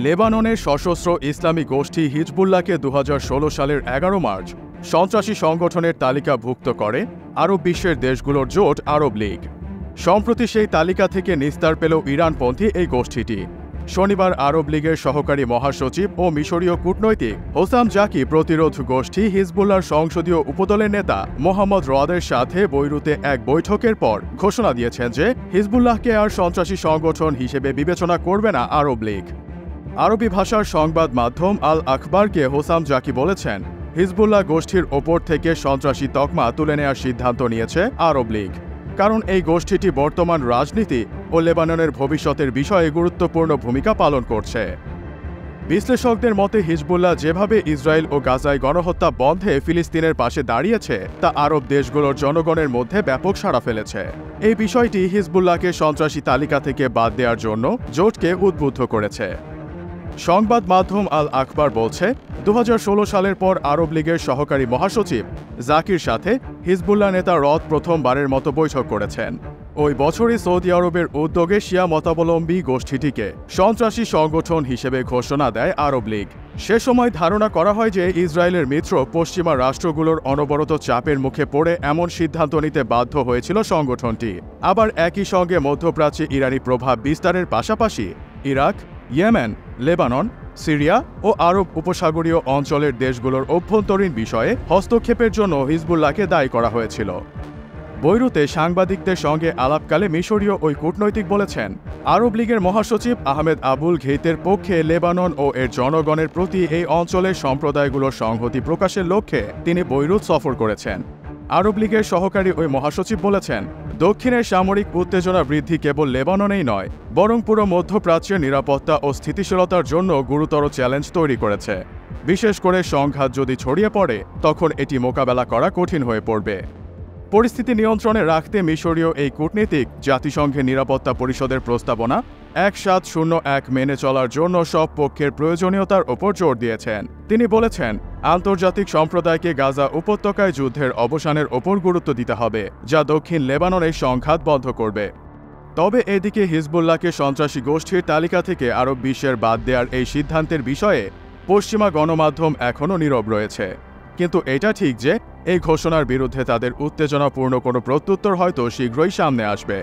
লেবাননের সশস্ত্র ইসলামী গোষ্ঠী হিজবুল্লাহকে 2016 সালের 11 মার্চ সন্ত্রাসী সংগঠনের তালিকাভুক্ত করে আরব বিশ্বের দেশগুলোর জোট আরব লীগ। সম্প্রতি সেই তালিকা থেকে নিস্তার পেল ইরানপন্থী এই গোষ্ঠীটি। শনিবার আরব লীগের সহকারী মহাসচিব ও মিশরীয় কূটনৈতিক হোসাম জাকি প্রতিরোধ গোষ্ঠী হিজবুল্লাহর সংসদীয় উপদলের নেতা মোহাম্মদ রদের সাথে বৈরুতে এক বৈঠকের পর ঘোষণা দিয়েছেন যে হিজবুল্লাহকে আর সন্ত্রাসী সংগঠন হিসেবে বিবেচনা করবে না আরব লীগ। আরবি ভাষার সংবাদ মাধ্যম আল আখবারকে হোসাম জাকি বলেছেন, হিজবুল্লাহ গোষ্ঠীর ওপর থেকে সন্ত্রাসী তকমা তুলে নেওয়ার সিদ্ধান্ত নিয়েছে আরব লীগ, কারণ এই গোষ্ঠীটি বর্তমান রাজনীতি ও লেবাননের ভবিষ্যতের বিষয়ে গুরুত্বপূর্ণ ভূমিকা পালন করছে। বিশ্লেষকদের মতে হিজবুল্লাহ যেভাবে ইসরায়েল ও গাজায় গণহত্যা বন্ধে ফিলিস্তিনের পাশে দাঁড়িয়েছে তা আরব দেশগুলোর জনগণের মধ্যে ব্যাপক সাড়া ফেলেছে। এই বিষয়টি হিজবুল্লাহকে সন্ত্রাসী তালিকা থেকে বাদ দেওয়ার জন্য জোটকে উদ্বুদ্ধ করেছে। সংবাদ মাধ্যম আল আখবার বলছে, 2016 সালের পর আরব লীগের সহকারী মহাসচিব জাকির সাথে হিজবুল্লাহ নেতা রদ প্রথমবারের মতো বৈঠক করেছেন। ওই বছরই সৌদি আরবের উদ্যোগে শিয়া মতাবলম্বী গোষ্ঠীটিকে সন্ত্রাসী সংগঠন হিসেবে ঘোষণা দেয় আরব লীগ। সে সময় ধারণা করা হয় যে ইসরায়েলের মিত্র পশ্চিমা রাষ্ট্রগুলোর অনবরত চাপের মুখে পড়ে এমন সিদ্ধান্ত নিতে বাধ্য হয়েছিল সংগঠনটি। আবার একই সঙ্গে মধ্যপ্রাচ্যে ইরানি প্রভাব বিস্তারের পাশাপাশি ইরাক, ইয়েমেন, লেবানন, সিরিয়া ও আরব উপসাগরীয় অঞ্চলের দেশগুলোর অভ্যন্তরীণ বিষয়ে হস্তক্ষেপের জন্য হিজবুল্লাহকে দায়ী করা হয়েছিল। বৈরুতে সাংবাদিকদের সঙ্গে আলাপকালে মিশরীয় ওই কূটনৈতিক বলেছেন, আরব লীগের মহাসচিব আহমেদ আবুল ঘেইতের পক্ষে লেবানন ও এর জনগণের প্রতি এই অঞ্চলের সম্প্রদায়গুলোর সংহতি প্রকাশের লক্ষ্যে তিনি বৈরুত সফর করেছেন। আরব লীগের সহকারী ওই মহাসচিব বলেছেন, দক্ষিণের সামরিক উত্তেজনা বৃদ্ধি কেবল লেবাননেই নয়, বরং পুরো মধ্যপ্রাচ্যের নিরাপত্তা ও স্থিতিশীলতার জন্য গুরুতর চ্যালেঞ্জ তৈরি করেছে। বিশেষ করে সংঘাত যদি ছড়িয়ে পড়ে তখন এটি মোকাবেলা করা কঠিন হয়ে পড়বে। পরিস্থিতি নিয়ন্ত্রণে রাখতে মিশরীয় এই কূটনীতিক জাতিসংঘের নিরাপত্তা পরিষদের প্রস্তাবনা 1701 মেনে চলার জন্য সব পক্ষের প্রয়োজনীয়তার ওপর জোর দিয়েছেন। তিনি বলেছেন, আন্তর্জাতিক সম্প্রদায়কে গাজা উপত্যকায় যুদ্ধের অবসানের ওপর গুরুত্ব দিতে হবে, যা দক্ষিণ লেবাননের সংঘাত বন্ধ করবে। তবে এদিকে হিজবুল্লাহকে সন্ত্রাসী গোষ্ঠীর তালিকা থেকে আরব বিশ্বের বাদ দেওয়ার এই সিদ্ধান্তের বিষয়ে পশ্চিমা গণমাধ্যম এখনও নীরব রয়েছে। কিন্তু এটা ঠিক যে এই ঘোষণার বিরুদ্ধে তাদের উত্তেজনাপূর্ণ কোনো প্রত্যুত্তর হয়তো শীঘ্রই সামনে আসবে।